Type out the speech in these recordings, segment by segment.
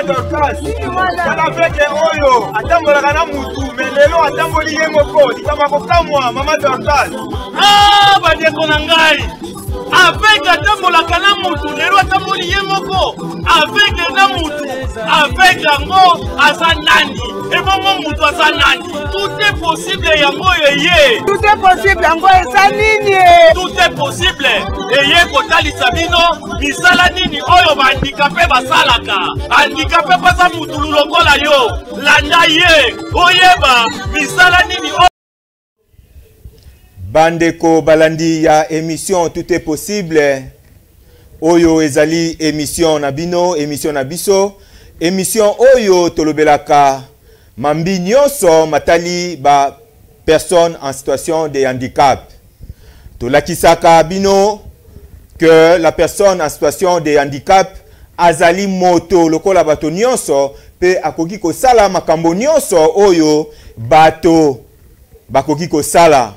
Dorcas, avec Oyo, Atambolana Moutou, mais Lelo Atamboli Yemoko, Itamako Maman Dorcas. Ah, Badekonangai, avec Atambolakana Moutou, Lelo Atamboli Yemoko, avec Namoutou, avec Yango Azanani, et Maman Moutou Azanani. Tout est possible, Yango Yeye. Tout est possible, Yango Azanini. Tout est possible, Yeye Kotali Sabino, Misala Nini, Oyo, handicapé Basalaka, handicapé Pasa Moutou Lokola Yo, Landaye, Oyeba, Misala Nini. Bandeko balandi ya émission Tout est possible. Oyo ezali émission Nabino, émission Nabiso, émission Oyo Tolobelaka. Mambi nyonso matali ba personne en situation de handicap. Tolakisaka bino que la personne en situation de handicap azali moto lokola bato nyonso pe akoki ko sala makambo nyonso oyo bato bakoki ko sala.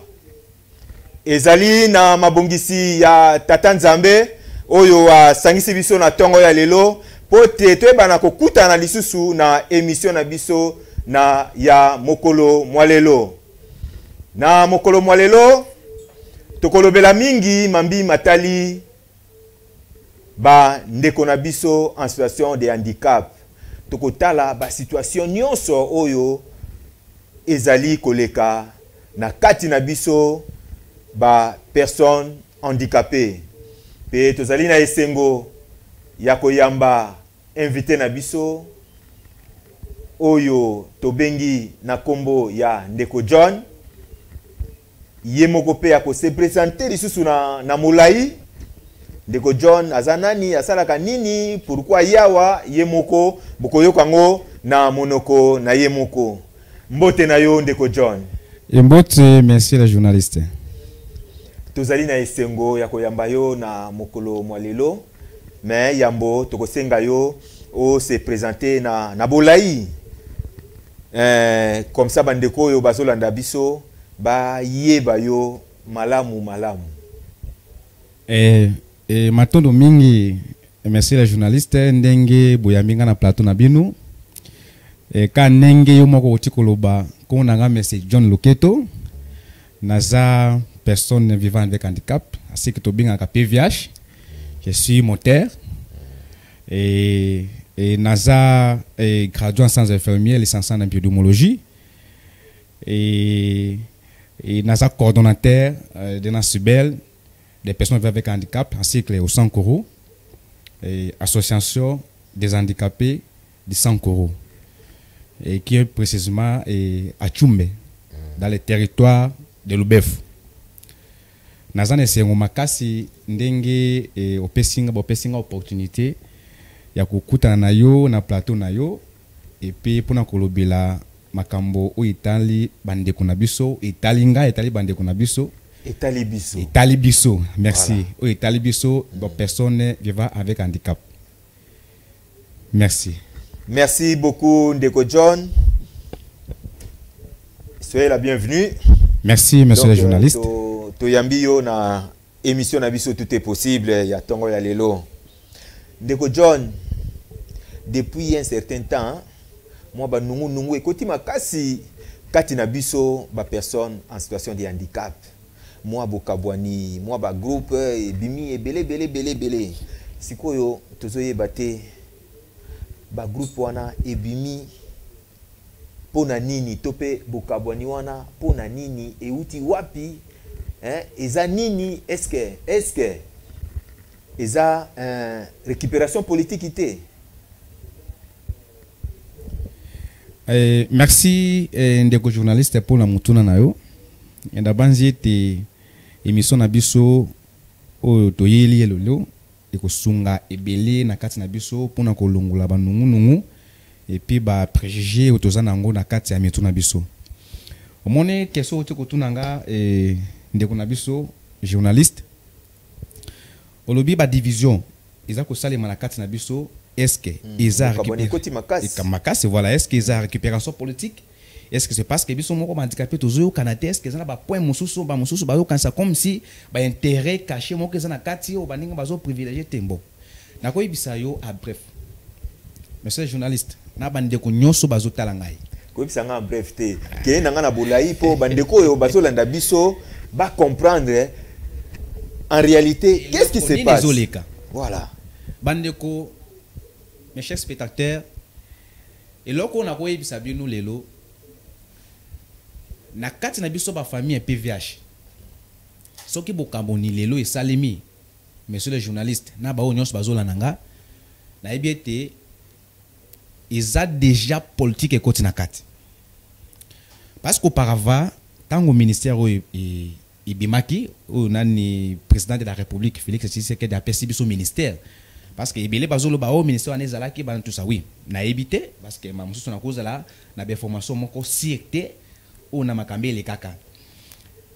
Ezali na mabongisi ya Tata Nzambe oyo sangisi biso na tongo ya lelo pote toyebana kokuta na lisusu na émission na biso na ya mokolo mwalelo. Na mokolo mwalelo tokolobela mingi mambi matali ba ndeko na biso en situation de handicap. Tokotala ba situation nyonso oyo ezali koleka na kati na biso ba personne handicapée. Pe tozali na esengo ya koyamba invité na biso oyo tobengi na kombo ya Ndeko John. Yemoko pe ya ko se présenter lisusu na molai. Ndeko John azanani asalaka nini, pourquoi yawa yemoko bokoyoka ngo na monoko na yemoko. Mbote na yo Ndeko John. Mbote, merci les journalistes. Tozali na esengo ya koyamba yo na mokolo mwalelo, mais yambo tokosenga yo o se présenter na bolai. Comme ça bandeko yo bazolanda biso ba yeba yo malamu. Matondo mingi, merci les journalistes, ndenge boyambinga na plateau na bino. Ka ndenge yo moko otikoloba ko nanga merci John Loketo, naza personne vivant avec handicap, ainsi que tobinga ka PVH. Je suis moteur et naza gradué en sciences infirmières, licencié en épidémiologie et naza coordonnateur de Nasubel des personnes vivant avec handicap, ainsi que au Sankoro et association des handicapés de Sankoro et qui est précisément à Tchoumbe dans le territoire de Lubef. Nazane sengo makasi ndenge opesinga opportunité ya kukuta na yo na plateau na yo et puis pona kolobela makambo o itali bandeko na biso etali bandeko na biso etali biso merci voilà. O etali biso personne vivant avec handicap. Merci beaucoup Ndeko John. Soyez la bienvenue. Merci monsieur le journaliste. Toyambi yo na émission na biso Tout est possible ya tongo ya lelo. Ndeko John, depuis un certain temps, moi ba nungu ekoti makasi kati na biso ba personne en situation de handicap. Moi bokabwani, moi ba groupe bimi ebele. Sikoyo tozoye bate ba groupe wana ebimi pona nini tope bokabwani wana pona nini euti wapi? Eza nini est-ce que eza récupération politique ité? Merci ndeko journaliste pour la mutuna na yo. Ndabanzi te émission na biso o toyeli elolo ekosunga ebele na kati na biso pona kolongola ba nungu et puis ba préjugé otozana ngo na kati ya mitu na biso. Omone keso otokotunanga ndeko na biso journaliste olobi ba division eza ko salema na kati na biso est-ce que eza makasi voilà est-ce que eza récupération politique est-ce que c'est parce que biso moko handicapé tozo Canada est-ce que eza na ba point mususu ba yo kansa comme si ba intérêt caché moko eza na kati o baninga bazo privilégier tembo na ko ibisa yo à bref monsieur le journaliste na bandeko nyonso bazotala ngai koyebisanga en bref te ke nanga na bolai po bandeko oyo bazolanda biso ba comprendre en réalité qu'est-ce qui se passe. Voilà bandeko mes chers spectateurs et loko na koyebisa bino lelo na kati na biso ba famille PVH soki bokamboni lelo esalemi monsieur le journaliste na ba nyonso bazolanda nga na ebiete ils ont déjà politique et côté na kati parce qu'auparavant tant au ministère ibimaki ou nani président de la République Félix Tshisekedi a perçu son ministère parce que ibele bazolo ba au ministère anezala ki ba tout ça oui na éviter parce que ma mususu na cause là na be formation moko siete ou na makambe le kaka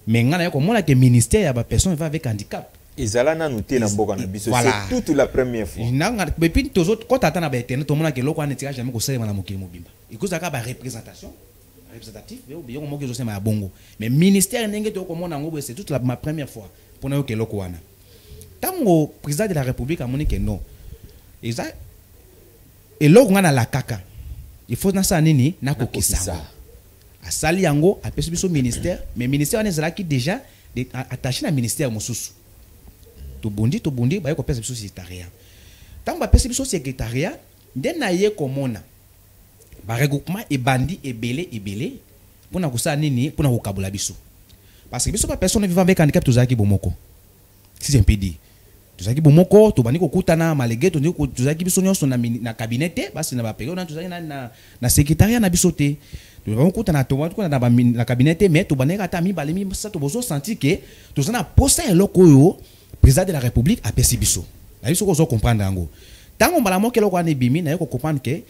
mais ngana yoko mona que ministère ya ba personne va avec handicap ezala na noté na mboka na biso c'est toute la première fois nanga depuis tous autres quand atana ba internet to mona que loko anetika jamais ko sema na mokili mobimba ikozaka ba représentation représentatif bien mo kezo sema ya bongo mais ministère ndenge to ko mona ngo c'est toute la ma première fois pour na yo ke loko wana tango président de la République a moni que non eza et loko ngana la kaka il faut na sa nini na ko kisa asali yango apesi biso ministère mais ministère anezala ki déjà attaché na ministère mosusu to bondi ba ko pesa biso secrétariat tant ba pesa biso secrétariat nde na ye komona ba regroupement e bandi ebele pona ko sa nini pona ko kabula biso parce que biso ba personne vivant avec handicap tozaki bomoko si je peux dire tozaki bomoko to bani ko kutana malege to tozaki biso nyonso na cabinet basi na ba période na tozaki na secrétariat na biso te to ba kutana to na cabinet mais to bani kata mi balemi sa to bozo senti que tozana posta eloko yo président de la République a perçu biso. La biso ko zo comprendre ngo. Tango mbala mo ke loko ane bimi na yo ko comprendre que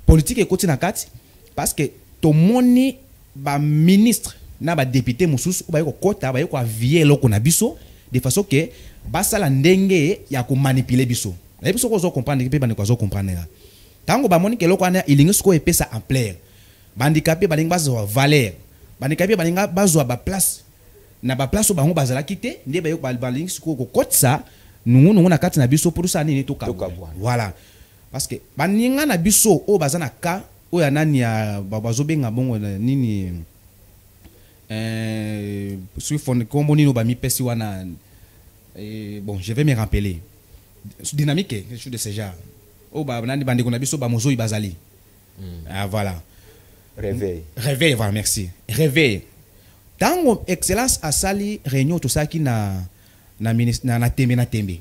politique e koti na kati parce que to moni ba ministre na ba député mususu ba yo kota ba yo ko avier loko na biso de façon que ba sala ndenge ya ko manipuler biso. La biso ko zo comprendre ke ba ne ko zo comprendre là. Tango ba moni ke loko ane ilingi ko epesa ampleur. Bandicapé ba linga bazo valeur. Bandicapé ba linga bazo ba place na ba place bango bazala kité ndé ba yo ba lingi ko kotsa nungu na kati na biso pour ça nini to ka voilà parce que baninga na biso o bazana ka o ya nani ya bazo benga bongo nini sur fond kombo nino ba mi pesi wana bon je vais me rappeler dynamique quelque chose de ce genre o ba nani bande ko na biso ba mozo ibazali ah voilà réveil voilà merci réveil tango excellence asali réunion to saki na ministre na tembe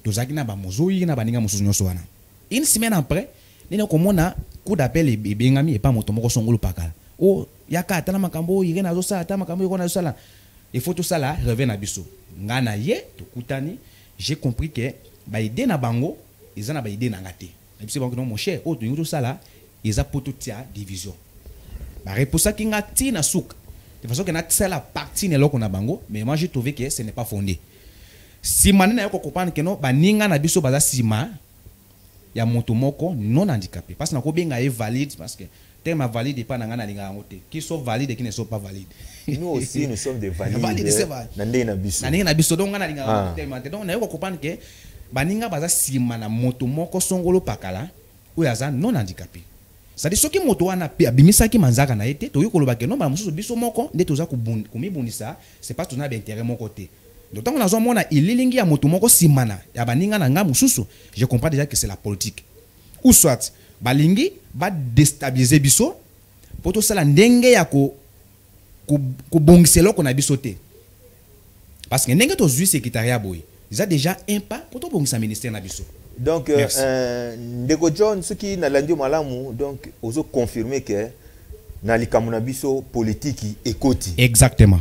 to saki na ba mozoi na baninga mususu nyonso wana une semaine après nina komona coup d'appel e bengami e pa moto moko songolo pakala o yaka atana makambo ire na zo sala atana makambo yiko na zo sala il faut tout ça là revient na biso ngana ye to kutani j'ai compris que ba idée na bango ezana ba idée na ngate na biso bango non mon cher o to yiko sala eza poto tia division ba reposa ki ngati na suka de façon que c'est la partie ne loko na bango mais moi j'ai trouvé que ce n'est pas fondé si manena yoko comprendre que non baninga na biso baza sima ya moto moko non handicapé parce que na ko benga est valide parce que terme valide pas na ngana linga ngote qui sont valides et qui ne sont pas valides nous aussi nous sommes des valides na ndé na biso donc ngana linga terme donc na yoko comprendre que baninga baza sima na moto moko songolo pakala ou yaza non handicapé. C'est-à-dire soki moto wana pe abimisaki manzaka na ete to yokoloba ke no ba mususu biso moko nde toza kumibundisa c'est pas tona ba intérêt moko te. Donc tant on a mona ililingi ya moto moko simana ya baninga na nga mususu je comprends déjà que c'est la politique. Ou soit balingi ba déstabiliser biso pour to sala ndenge ya ko bongiselo ko na biso te. Parce que ndenge to zui secrétariat boy ils a déjà un pas pour to bongisa ministère na biso. Donc, Ndeko John, ce qui n'a l'andio malamu, donc, oso confirmer que na likamuna biso politique ekoti. Exactement.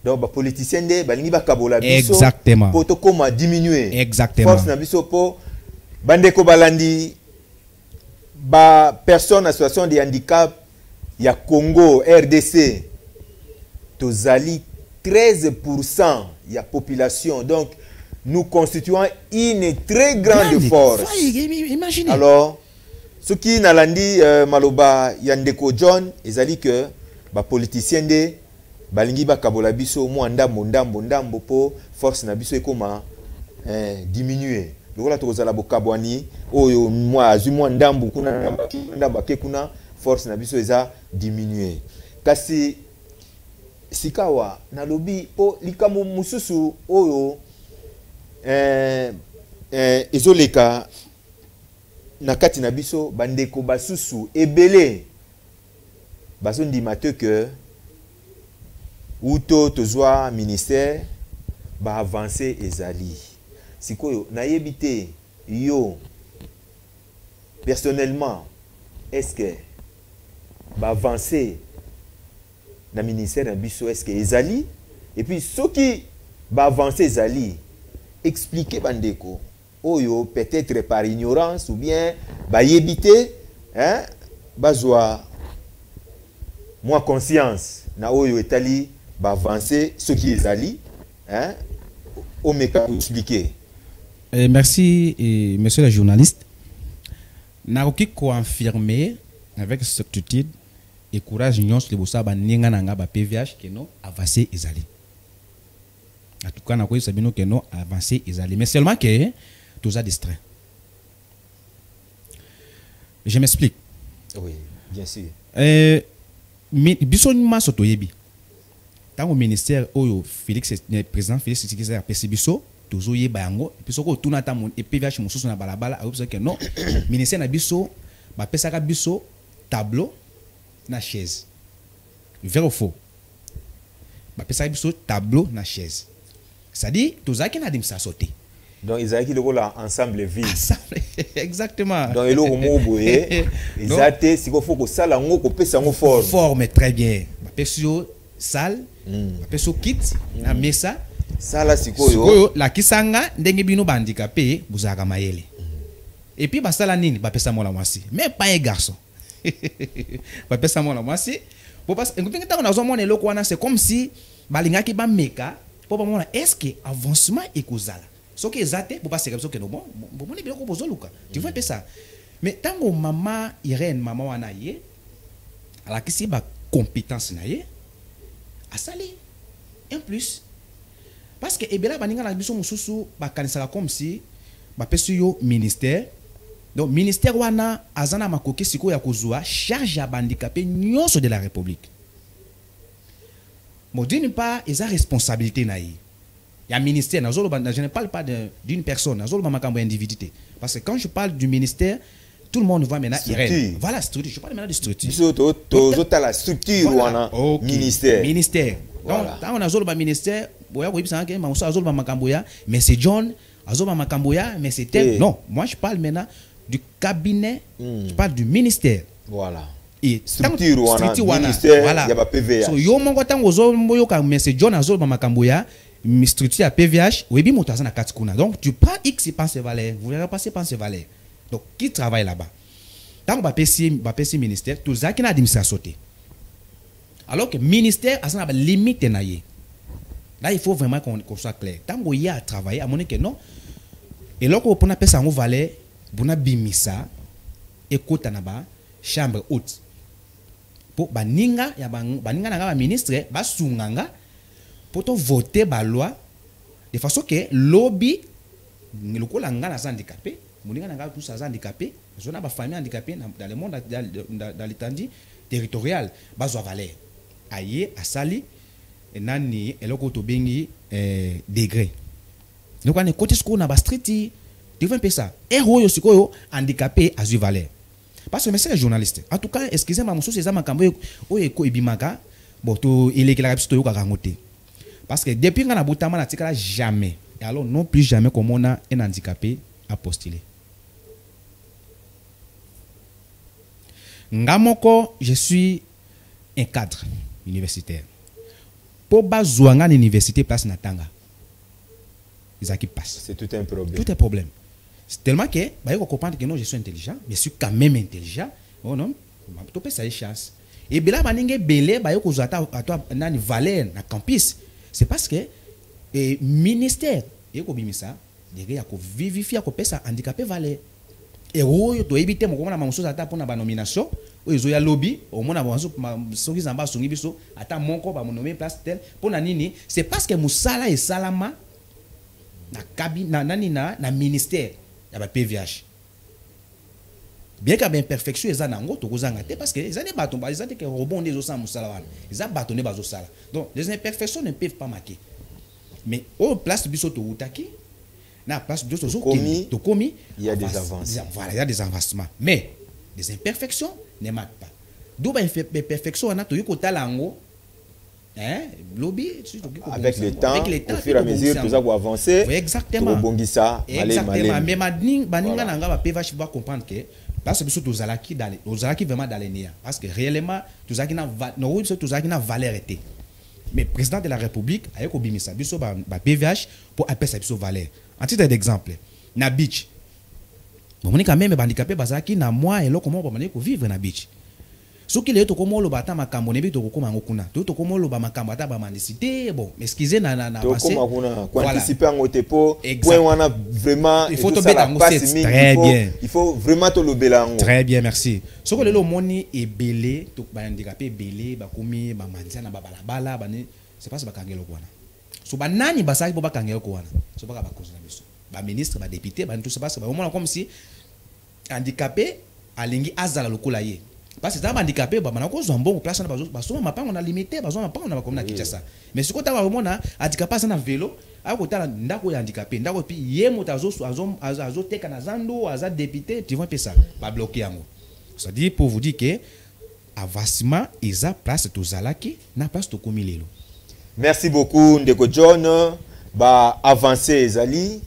Donc, ba politicien de balingi ba kabola biso. Exactement. Pour to koma diminuer. Exactement. Force na biso po bandeko balandi ba personne en situation de handicap ya Congo RDC tozali 13% ya population. Donc nous constituons une très grande force. Imaginez. Alors, ce qui n'a landi maloba Yandeko John, ezali que ba politicien de balingi ba kabola biso mo ndambo po force na biso ekoma diminuer. lokola tokozala bokabwani oyo moi azwi mwa ndambu kuna ndambu ake kuna force na biso eza diminuer kasi sikawa nalobi po likambo mususu oyo ezoleka na kati na biso bandeko basusu ebele bazondima te que uto tozwa ministère ba avancer ezali sikoyo nayebi te yo personnellement est-ce que ba avancer na ministère na biso est-ce que ezali et puis soki ba avancer ezali expliquer bandeko oyo peut-être par ignorance ou bien ba yebite hein bazwa moi conscience na oyo etali ba avancer ce qui ezali hein au meka expliquer. Merci monsieur le journaliste. Naroki confirmer avec certitude et courage nyonso le bossa ba ninga nanga ba PVH que non avancer ezali. En tout cas na ko sabino que non avancer ezali mais seulement que tous a distrait. Je m'explique. Oui, bien sûr. Biso ma soto yebi. Tant au ministère oyo Félix président Félix Tshisekedi a perçu biso toujours yeba yango et puis soko tuna ta mon et PVH mususu na balabala a observé que non ministère na biso ba pesaka biso tableau na chaise. Vrai ou faux? Ba pesaka biso tableau na chaise. Ça dit tous a qui na dim sa sauter. Donc ils ont qui le ensemble vie. Exactement. Donc ils ont boyé. Ils ont si faut que ça la ngo ko pesa ngo forme. Forme très bien. Ba pesio salle, ba pesio kit na mesa. Ça là sikoyo la kisanga ndenge bino ba handicapé buzaka mayele. Et puis ba sala nini ba pesa mola mwasi. Mais pas un garçon. Ba pesa mola mwasi. Pour parce que quand on a besoin de l'eau c'est comme si balinga ki ba meka pour ba mona est-ce que avancement ekozala. Ce qui est zate pour passer comme ça que non bon ni bien ko bozoluka. Tu vois un peu ça. Mais tango maman Irène maman wana ye ala kisi ba compétence na ye a sali en plus parce que ebela baninga na biso mususu ba kanisaka comme si ba pesu yo ministère donc ministère wana azana makoki siko ya kozwa charge ya handicapé nyonso de la République. Bon d'une part eza responsabilité na ye. Il y a un ministère, je ne parle pas d'une personne, je parle d'individualité. Parce que quand je parle du ministère, tout le monde voit maintenant Irène. Voilà, structure. Je parle maintenant de structure. Tu as la structure voilà. Ministère. Ministère. Donc, quand on a un ministère, mais c'est John, mais c'est tel. Non, moi je parle maintenant du cabinet, je parle du ministère. Voilà. Et structure, ministère, il y a pas PVH. So, yo mongo tango zo moyoka, mais c'est John Azol Makamboya. Structure à PVH, oui, na katikuna. Donc, tu prends X et pense valeur, vous allez passer pense valeur. Donc, qui travaille là-bas? Tant que le ministère, tout ça qui n'a d'administration sauté. Alors que le ministère a une limite. Là, il faut vraiment qu'on soit clair. Tant qu'il y a à travailler, à mon avis, non. Et là, on a pensé à une valeur, on a bimisa, écoute, chambre haute. Pour baninga, ya baninga na ministre, basunganga. Pour voter la loi de façon que lobby le kolanga na handicapé moninga na tous ça handicapé zona ba famille handicapée dans le monde dans l'étendue territorial bazwa valeur aye asali nani eloko to bengi degré donc on est côté ce qu'on a ba street tu vois un peu ça et hoyo sikoyo handicapé azwi valeur parce que monsieur journaliste en tout cas excusez-moi mon c'est ça makambo oyo ko ibimaka bon to ilekela rapide to yoka rangote. Parce que depuis qu'on a boutama na tikala jamais. Et alors non plus jamais comme on a un handicapé à postuler. Ngamoko, je suis un cadre universitaire. Pour bazouanga l'université place natanga. Ça qui passe. C'est tout un problème. Tout un problème. C'est tellement que bah il comprendre que non je suis intelligent, mais je suis quand même intelligent. Oh non, tu peux ça chance. Et bela baninge belé bah yoko zata atwa nani valeur na campus. C'est parce que le ministère, il y a vivre ko pesa handicapé valeur. Et oyo to éviter mo komona mamuso ata pona ba nomination, oyo zo ya lobby, o mona ba soki zamba songi biso ata monko ba nommer place tel pona nini, c'est parce que musala et salama na cabine na nani na ministère. y a PVH. Bien qu'il y ait imperfection, ils ont parce que les années bâtons, ils ont dit que rebond des osans moussala, ils ont bâtonné bas osala. Donc les imperfections ne peuvent pas marquer. Mais au place de biso outaki, na place de biso commis, il y a des avancées. Voilà, il y a des avancements. Mais les imperfections ne marquent pas. D'où imperfection on a tout yo talango. Hein, lobby avec le temps, au fur et à mesure tout ça va avancer. Oui, exactement. Exactement. Mais baninga nanga ba PVH va comprendre que parce que tous zalaki vraiment dans les nia parce que réellement tout ça qui na valeur était. Mais président de la République a ko bimisa biso ba PVH pour appeler ça biso valeur. En titre d'exemple, na beach. Bon on quand même handicapé bazaki na moi et là comment on va vivre na beach. Ce qui est comme le bâtiment makambo nebi to kokoma ngokuna to comme le makambo ata ba manicité bon excusez na passé voilà anticiper en otepo point wana vraiment il faut to beta très bien il faut vraiment to le belango très bien merci ce que le moni est belé to ba handicapé belé ba komi ba manzana ba balabala ba ne c'est pas ça ba kangelo kwana so ba nani ba sai bo ba kangelo kwana so ba cause na biso ba ministre ba député ba tout ça passe ba au moins comme si handicapé alingi azala lokola ye. Parce que les handicapés, ils ont un bon place, ils ont limité, ils ont un Kinshasa. Mais ce que tu as handicapé, c'est un vélo, tu as un handicapé, tu as un député, tu vas faire ça, pas bloquer. C'est-à-dire pour vous dire que avancement, ils ont place de Zalaki, na place de Komilelo. Merci beaucoup, Ndeko John. Ba avancer Zali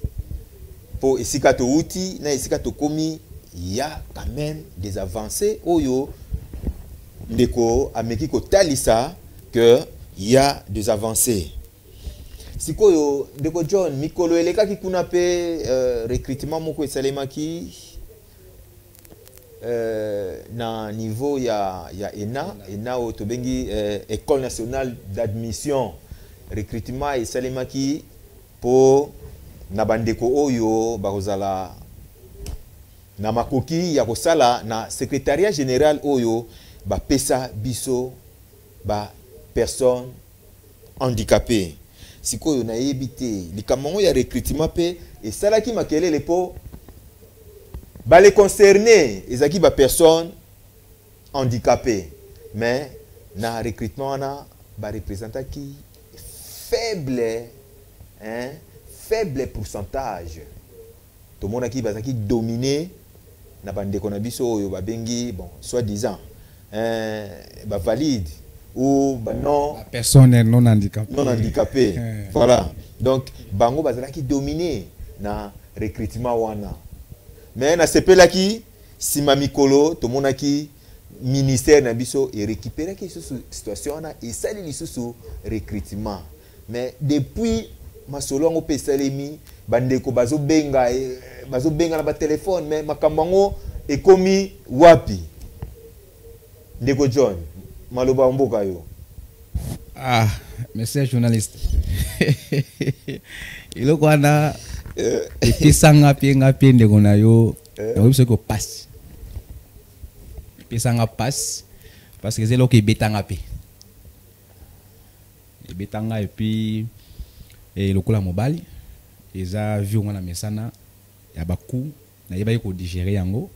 pour ici quand outil, na ici quand komi, il y a quand même des avancées. Oyo Ndeko ameki ko talisa que il y a des avancées. Sikoyo Ndeko John mikolo eleka ki kuna pe recrutement moko esalemaki na niveau ya ENA o tobengi École nationale d'admission recrutement esalemaki pour na bandeko oyo bakozala na makoki ya kosala na secrétariat général oyo ba pesa biso ba personne handicapée sikoyo na yebité likamongo ya recrutement pe et salaki makelele po ba les concernés ezaki ba personne handicapée mais na recrutement na ba représentant qui faible pourcentage tout le monde qui bazaki dominé na bandeko na biso oyo ba bengi bon soi-disant ba valide ou ba non personne non handicapée voilà donc bango bazaki dominé na recrutement wana mais na sepela ki sima mikolo to monaki ministère na biso et récupérer ki situation na et sali lisusu recrutement mais depuis masolo ngo pesalemi bandeko bazobenga na ba téléphone mais makambango ekomi wapi Ndeko John maloba mboka yo monsieur journaliste ilo kwana epesanga pe ndeko na yo obiso ko passe epesanga passe parce que c'est là que betanga pe betanga et puis et lokola mobali eza vu on a mesana ya baku na yeba ko digérer yango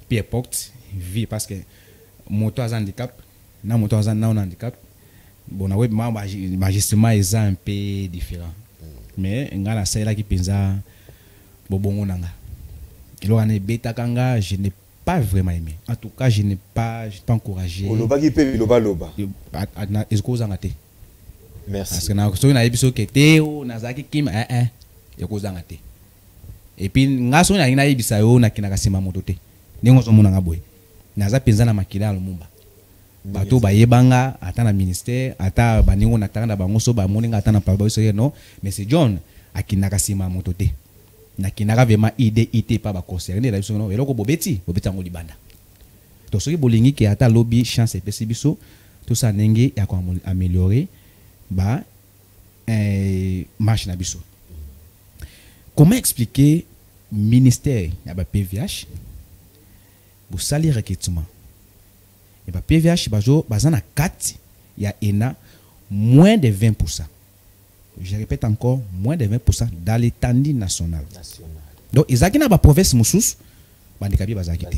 puis porte vie parce que moto a handicap na moto a na handicap bon na web magistrat eza un peu différent mais ngana sala ki penza bobongo nanga ilo ana beta kanga je n'ai pas vraiment aimé en tout cas je n'ai pas encouragé loba ki pe loba na esko zanga te merci parce que na so na ebiso kete o na zaki kim yako zanga te et puis ngaso na ina ibisa yo na kinaka sima moto te ningo zo mona ngaboy naza penza na makila lumumba bato bayebanga ata na ministère ata baningo na tanga bango so ba moninga ata na paba so non mais c'est John akinaka sima moto te na kinaka vraiment idée ité pa ba concerné la biso no eloko bobeti ngo libanda to soki bolingi ke ata lobby chance epesi biso tout ça nenge ya ko améliorer ba marche na biso. Comment expliquer ministère ya ba PVH bu sali recrutement et ba PVH bazo bazana 4 ya ENA moins de 20%. Je répète encore moins de 20% dans l'étendue nationale. donc ezaki na ba province mususu bandikapi bazaki te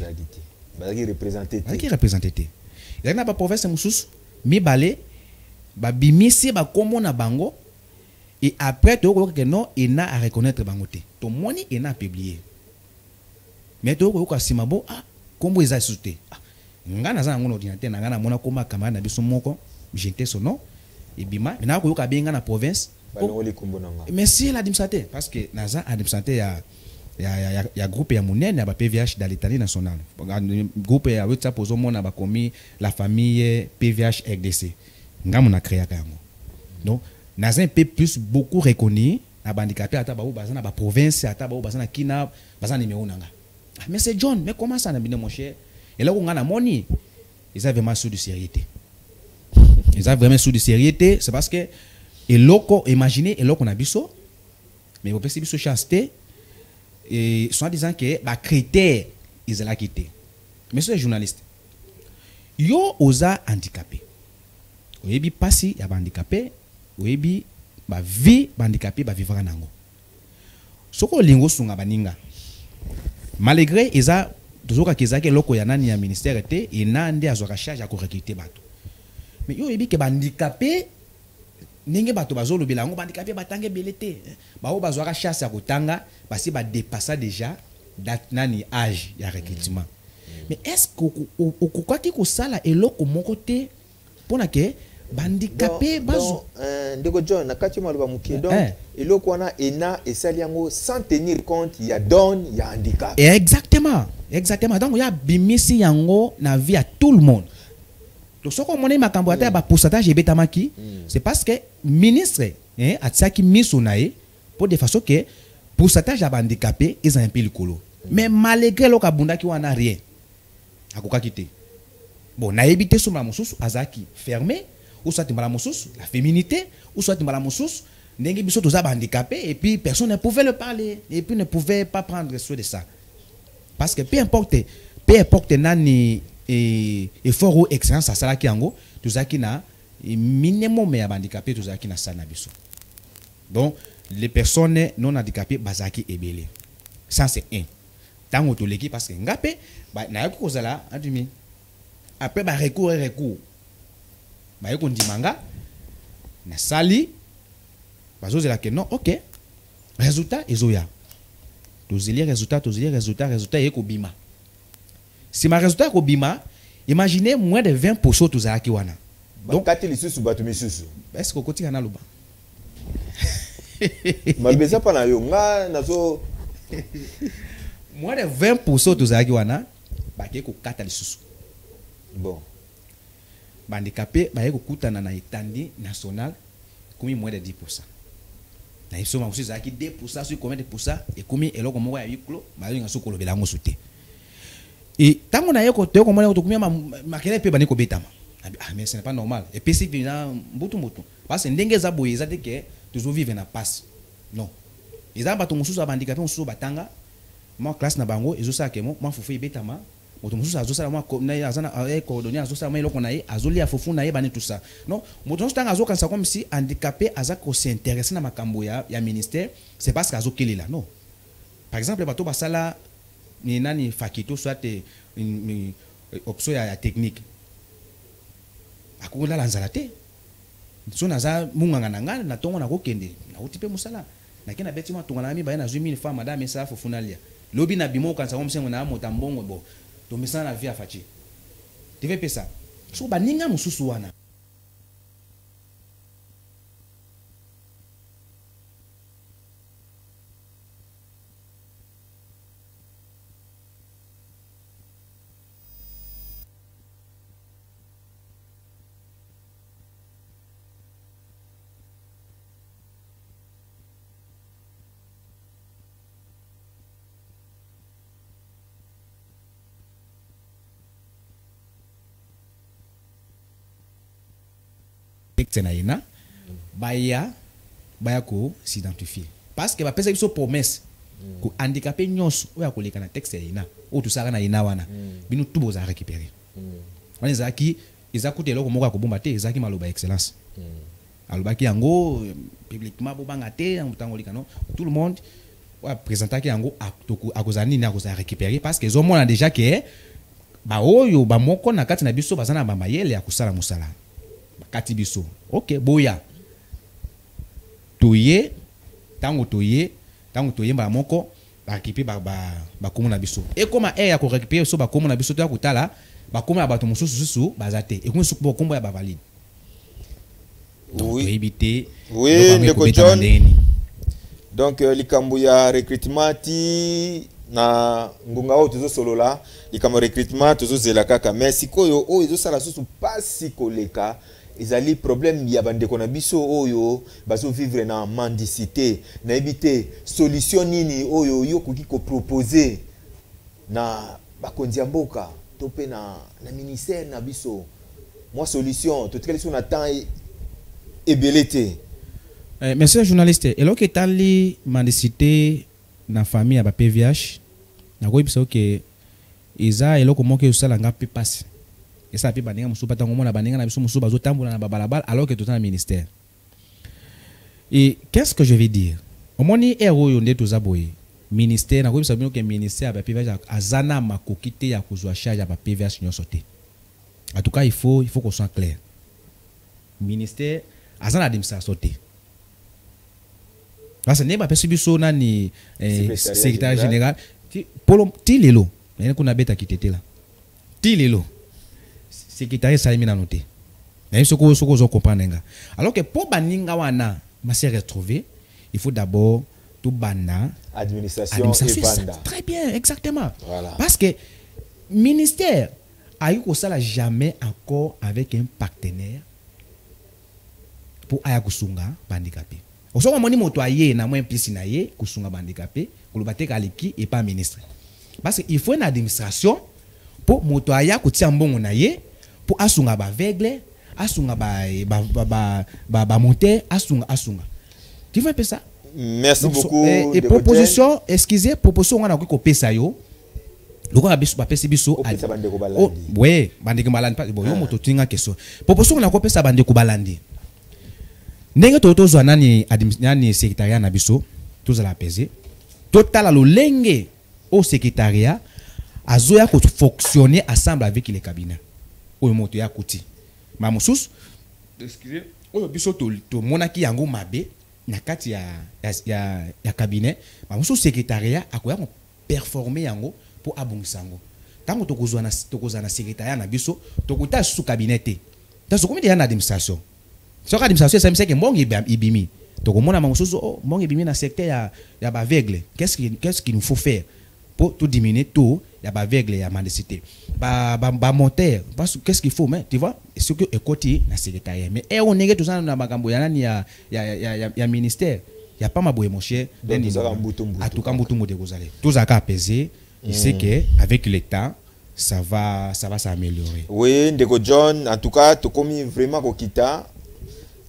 bazaki représenté te ezaki na ba province mususu mibale babimisi bakombo na bango et après tu vois que non ENA à reconnaître bango te to moni ENA publié mais tu vois que simabo ah kombo eza souté nga na za ngo ordinateur na nga na mona koma camarade na biso moko j'étais son nom et bima na ko yoka benga na province mais si l'administrateur parce que naza administrateur ya groupe ya munene ya ba PVH dans l'état national groupe ya WhatsApp ozo mona ba komi la famille PVH RDC nga mona créa kango donc naza un peu plus beaucoup reconnu na bandikapi ata ba bazana ba province ata ba bazana kina bazana numéro nanga mais c'est John mais comment ça na bine mon cher et là on a moni ils avaient vraiment sous de sérieuxité ils avaient vraiment sous de sérieuxté c'est parce que et loco imaginez et loco na biso mais au possible biso chasteté et soit disant que ba critère ils la quitté monsieur les journalistes yo oza handicapé oyebi pasi ya handicapé oyebi ba vie handicapé ba vivre nango soko lingo sunga baninga malgré eza toujours kezaki loko ya nani ya ministère te ina nde azwaka charge ya ko recruter bato mais yo oyebi ke handicapé ninge bato bazolo bilango handicapé batange belete ba o bazwaka chasse ya kotanga basi ba dépassa déjà date nani âge ya recrutement mais est-ce que okokaki ko sala eloko moko te pona ke bandicapé bazo ndeko John nakati maloba mukie donc eloko wana ENA esali yango sans tenir compte ya don ya handicap exactement donc il y a bimisi yango na vie à tout le monde donc ce qu'on moni makambo ata ba pourcentage ebetamaki c'est parce que ministre atiaki miso nae pour de façon que pourcentage ya handicapé ils ont un peu likolo mais malgré lo kabundaki wana rien akokaki te bon na ebité sur la mususu azaki fermé ou soit timbala mususu la féminité ou soit timbala mususu ndenge biso toza handicapé et puis personne ne pouvait le parler et puis ne pouvait pas prendre soin de ça parce que peu importe nani et effort ou excellence à sala ki yango tozaki na minimum ya handicapé tozaki na sana biso donc les personnes non handicapées bazaki ebele ça c'est un tango to leki parce que ngapé na yako kozala adumi après ba recours ba yako ndimanga na sali bazozela que non OK résultat ezoya tozeli résultat yeko bima si ma résultat ko bima imaginez moins de 20% tozalaki wana donc kati lisusu bato misusu est-ce que kotika na loba mabeza pa na yo nga nazo moins de 20% tozalaki wana bake ko kata lisusu bon bandicapé baye ko kutana na étendue nationale comme moins de 10%. Na iso ma aussi zaki 2% sur combien de pourcents et comme eloko moko ya 8 kilo bayo nga sokolo belango souté. Et tango na yeko te ko mona ko kumia makele pe bani ko betama. Ah mais ce n'est pas normal. Et puis si vina mbutu parce que ndenge za boye za te que toujours vivre na passe. Non. Ils ont bato mususu bandicapé mususu batanga. Moi classe na bango ezo sa ke moi fufu betama. Moto mususu azosala moi na azana coordonner azosala moi eloko na ye azoli ya fufu na ye bani tout ça. Non, moto mususu tanga azokanisa comme si handicapé azako s'intéresser na makambo ya ministère, c'est parce que azokelela. Non. Par exemple bato basala ni nani fakito soit une option ya technique. Akola lanzala te. So naza munganga nanga na tongo na kokende. Na utipe musala. Na kena beti ma tongo na mi ba na 1000 francs madame ça fufu nalia. Lobi na bimo kanisa comme sengo na motambongo bo. To misana na via fachi. Tu veux ça. So baninga mususu wana. Ina baya ko s'identifier parce que ba pesa biso promesse ko handicapé nyonso oya ko leka na texte ina o to saka na ina wana bino tubo za récupérer wana zaki ezakute loko moko ko bomba te ezaki maloba excellence alobaki yango publiquement bo banga te mutango likano tout le monde présenter ki yango akozani na akoza récupérer parce que on a déjà que ba oyo ba moko na kati na biso bazana ba mayele ya kusala musala kati biso OK boya toye tango toye ba moko ba récupérer ba komo na biso et comment ya ko récupérer so ba komo na biso to ya kutala ba komo ya bato mususu bazate et ko suko kombo ya ba valide. Oui, éviter ndeko John. Donc likambo ya recrutement ti na ngunga o tuzo solola likambo recrutement tuzo zela kaka mais sikoyo o ezo sala susu pasi koleka ezali problème ya bandeko na biso oyo bazo vivre na mendicité na éviter solution nini oyo yo koki ko proposer na bakonzi ya mboka to pe na ministère na biso moi solution to tukeli so na temps ebelete. Monsieur le journaliste, et là que tali mendicité na famille à ba PVH na ko bisa que iza eloko moke usala nga pe passe et ça pe baninga musu patango mona baninga na biso musu bazo tambola na balabala alors que tout dans le ministère. Et qu'est-ce que je vais dire? Au moni ero yo ndeto zaboye ministère na ko bisa que ministère ba PVH azana makokite ya kuzwa charge ya ba PVH nyosote. En tout cas, il faut qu'on soit clair. Ministère azana administration te. Parce que n'est pas possible so na ni secrétaire général ti lelo na ko na beta kitete là. Ti lelo secrétaire ça mina noté. Mais ce que zo comprendre nga. Alors que pour baninga wana ma se retrouver, il faut d'abord tout banda administration et banda. Très bien, exactement. Voilà. Parce que ministère a eu ça là jamais encore avec un partenaire pour aya kusunga bandicapé. Osoka moni moto aye na moins plus na ye kusunga bandicapé, kulubate kaliki et pas ministre. Parce que il faut une administration pour moto aya kutia mbongo na ye pour asunga ba aveugle, asunga ba monter, asunga. Tu vois un peu ça? Merci donc, beaucoup. Et proposition, excusez, proposition on a ko pesa yo. Loko na biso ba pesa biso a bandeko balandi. Oh, ouais, bandeko balandi pas bon yo moto tinga question. Proposition on a ko pesa bandeko balandi. Ndenge tozwa nani secrétariat na biso tozala peser total lo lenge au secrétariat azoya ko fonctionner ensemble avec les cabinets oyo moto ya kuti ma mususu excusez oyo biso to monaki yango mabe na kati ya cabinet ma mususu secrétariat akoya ko performer yango pour abongisa yango tango tokozwa na secrétariat na biso tokuta sous cabinet te tazo komi ya na administration. So l'administration ça me dit que mon ibimi donc mon amososo mon ibimi na secteur ya ba aveugle qu'est-ce qu'il nous faut faire pour tout diminuer tout ya ba aveugle ya mendicité ba monter parce qu'est-ce qu'il faut mais tu vois ce que écouter na secrétariat mais on nenge tout ça na makambo ya nani ya ministère ya pas maboye mon cher à tout cas mbutu de kozale tous aka apaiser il sait que avec le temps ça va s'améliorer. Oui ndeko John en tout cas tu komi vraiment kokita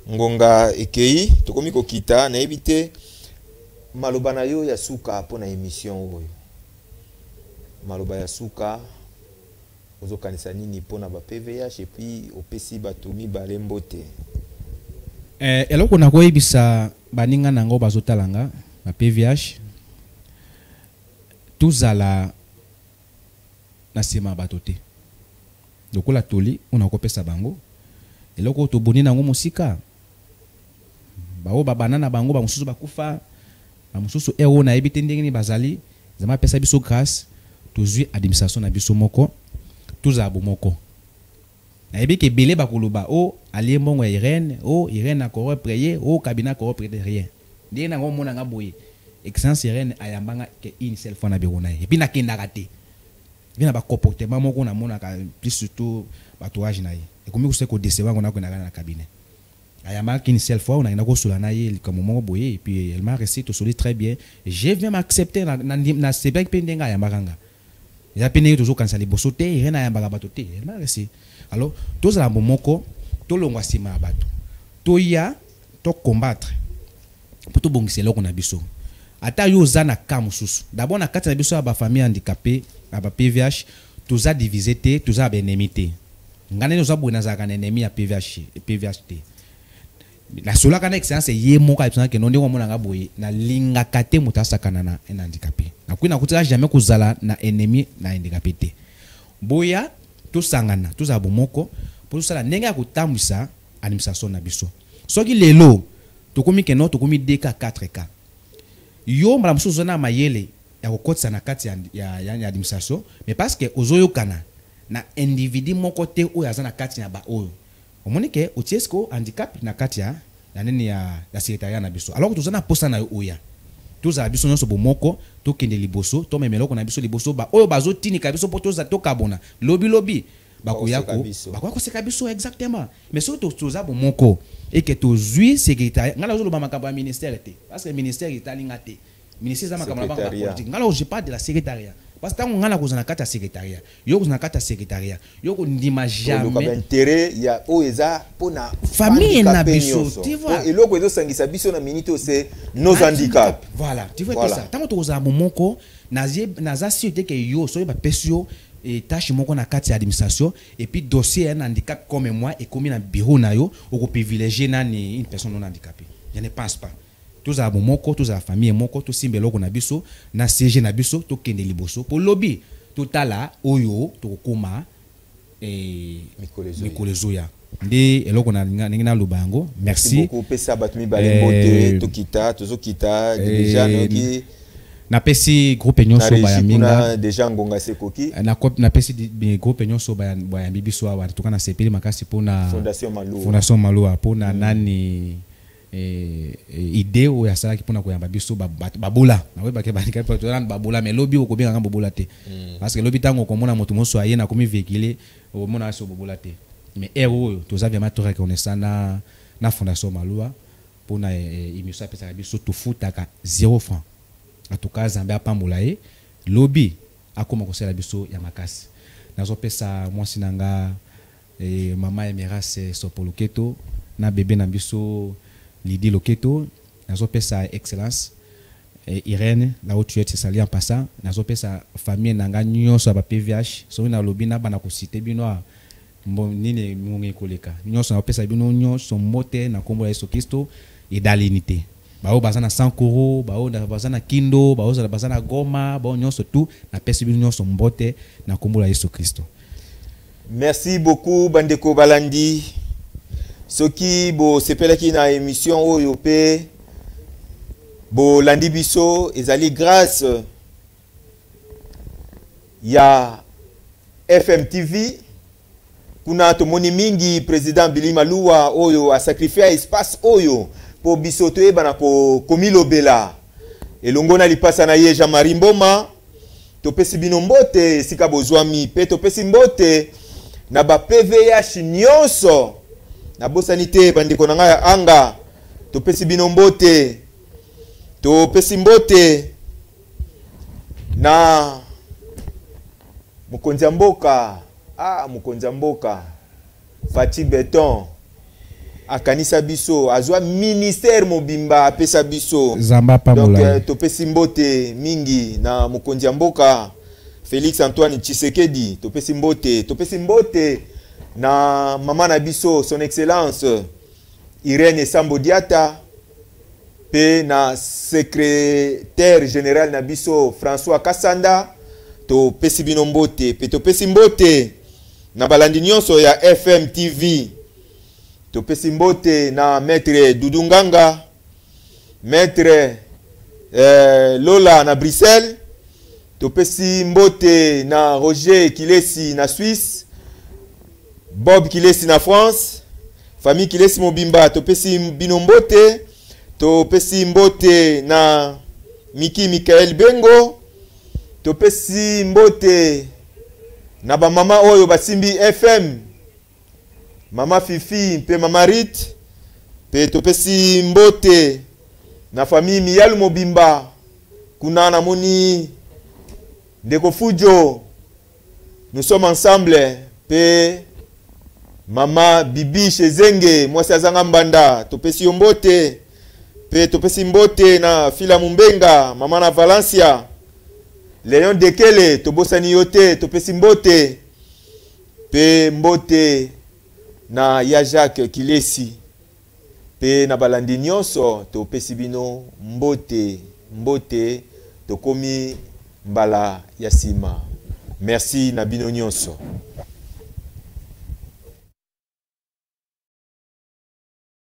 ngonga ekei tokomi kokita na ebite maloba na yo ya suka po na émission oyo maloba ya suka ozokanisa nini po na ba PVH et puis opesi bato mibale mbote eloko na koyebisa baninga nango bazotalanga ba PVH tuzala na sima bato te lokola toli ona kopesa bango eloko to boni nango musika bao banana bango ba mususu bakufa ba mususu ero na ebite ndenge ni bazali zama pesa biso grâce tozui administration na biso moko tuzabo moko na ebike belé bakuluba o alie mbongo ya Irène a corps prier o cabinet corps prier rien ndenge nango mona nga boye excellence Irène ayambanga ke une seule fois na birona et puis na kendaka te bina ba comportement moko na mona ka plus surtout batouage na ye et comme vous ko décevoir on a ko na cabinet ayama qu'une seule fois on a ko solana ye comme moment boye et puis elle m'a réussi tout solide très bien je viens m'accepter na sebek pendenga ayamba kanga ya pendenga toujours quand ça les bosote rien ayamba bato te elle m'a réussi alors tous la momoko to longwa sima bato to ya to combattre pour to bongisa loko na biso ata yo zana kamususu d'abord na kati na biso ba famille handicapée ba PVH tous a divisé te tous a ennemi te ngane nous a buna za kan ennemi ya PVH te la sola kana excellence ye moka epsana ke non de komona nga boye na linga kate mutasakana na un handicapé na kuina kutaka jamais kuzala na ennemi na handicapé te boya to sangana to za bomoko pour ça la ndenge akutambisa administration na biso soki lelo to komi ke no to komi DK 4K yo mala muso zona mayele ya kokotsa na kati ya administration mais parce que ozoyo kana na individu moko te oyo azana kati na ba oyo omoni ke otiesko handicap na kati ya nini ya secrétariat na biso alors que tozana posa na oya toza biso nyonso bomoko to kende liboso to memeloko na biso liboso ba oyo bazo tinika biso po toza to kabona lobi bakoyako bakwa seka biso exactement mais surtout toza bomoko et que tozui secrétariat ngala zo loba makambo ya ministère te parce que ministère italinga te ministère za makambo na bango politique ngala je parle de la secrétariat parce que tant ngala kozana kata secrétariat yo kozana kata secrétariat yo ko ndima jamais le intérêt ya oeza pona famille na biso tu vois et loko ezo sangisa biso na minute c'est nos handicaps voilà tu vois tout ça tant toza bomoko naza sûreté que yo so ba pesio et tâche moko na kati administration et puis dossier un handicap comme moi et comme na bureau na yo o privilégier une personne non handicapée je ne pense pas tous à moko tous à famille moko to simbeloko na biso na CG na biso to kende liboso pour lobby totala oyo to koma mikolezoya nde eloko na ngina lubango merci beaucoup pesa batmi balembote to kita tozo kita déjà noki na pesi groupe nyonso ba minga déjà ngonga sekoki na pesi groupe nyonso ba bibiso wa tukana sepeli makasi pona fondation Malua pona nani idée o ya sala ki pona koyamba biso babola na we bakeba ni kapo to babola mais lobby ko benga bobola te parce que lobby tango komona moto monso ayena komi véhiculer o mona so bobola te mais héros to za vraiment to reconnaissant na fondation Malua pona émission pesa biso to futaka 0 francs en tout cas Zambé apambola e lobby akoma kosela biso ya makasi nazo pesa mwasi nanga mama Emerase Sopoloketo na bébé na biso Lydie Loketo nazo pesa excellence Irène la haute tuette sali en passant nazo pesa famille nanga nyonso ba PVH so na lobby na bana ko citer bino nini mungi koleka nyonso na pesa bino nyonso mote na kombo ya Yesu Kristo et d'alinité bao bazana Sankoro bao bazana Kindo bao bazana Goma bao nyonso tout na pesa bino nyonso mbote na kombo ya Yesu Kristo. Merci beaucoup bandeko balandi soki bo sepelaki na émission oyo pe bo landi biso ezali grâce ya FM TV kuna tomoni mingi président Billy Malua oyo a sacrifié espace oyo po biso toyeba na komilobela elongo na lipasa na ye Jean-Marie Mboma topesi bino mbote sika bozwami pe topesi mbote na ba PVH nyonso na bosanité bandeko na nga ya anga topesi bino mbote topesi mbote na mukonzi mboka mukonzi mboka Fati Beton akanisa biso azwa ministère mobimba apesa biso Zamba pambola donc topesi mbote mingi na mukonzi mboka Félix Antoine Tshisekedi topesi mbote na mama na biso son excellence Irène Sambo Diata pe na secrétaire général na biso François Kassanda topesi bino mbote pe topesi mbote na balandi nyonso ya FM TV topesi mbote na maître Dudunganga maître Lola na Bruxelles topesi mbote na Roger Kilesi na Suisse Bob Kilesi na France famille Kilesi Mobimba topesi bino mbote topesi mbote na Miki Michael Bengo topesi mbote na ba mama oyo basimbi FM mama Fifi pe mama Rit pe topesi mbote na famille Miyalu Mobimba kuna na moni Ndeko Fujo nous sommes ensemble pe mama Bibi Chezenge mwasi azanga mbanda topesi mbote pe topesi mbote na Fila Mumbenga mama na Valencia Léon Dekele tobosani yote topesi mbote pe mbote na ya Jacques Kilesi Pe na balandi nyonso to pesi bino mbote to komi mbala ya sima. Merci na bino nyonso.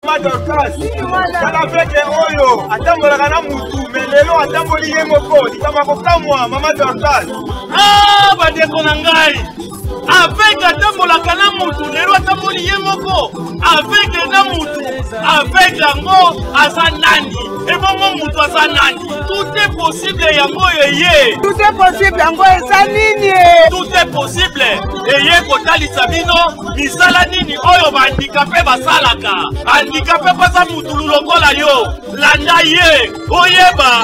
Kala fete oyo atambolaka na mutu melelo atamboli ye moko likama kokamwa mama Dorcas. Ah bandeko na ngai avec atambolaka na mutu lelo atamboli ye moko avec na mutu avec yango aza nani ebongo mutu aza nani. Tout est possible yango yeye. Tout est possible yango eza nini. Tout est possible eye kotalisa bino misala nini oyo bandikape basalaka. Handicapé pas à mutu lokola yo landa ye oyeba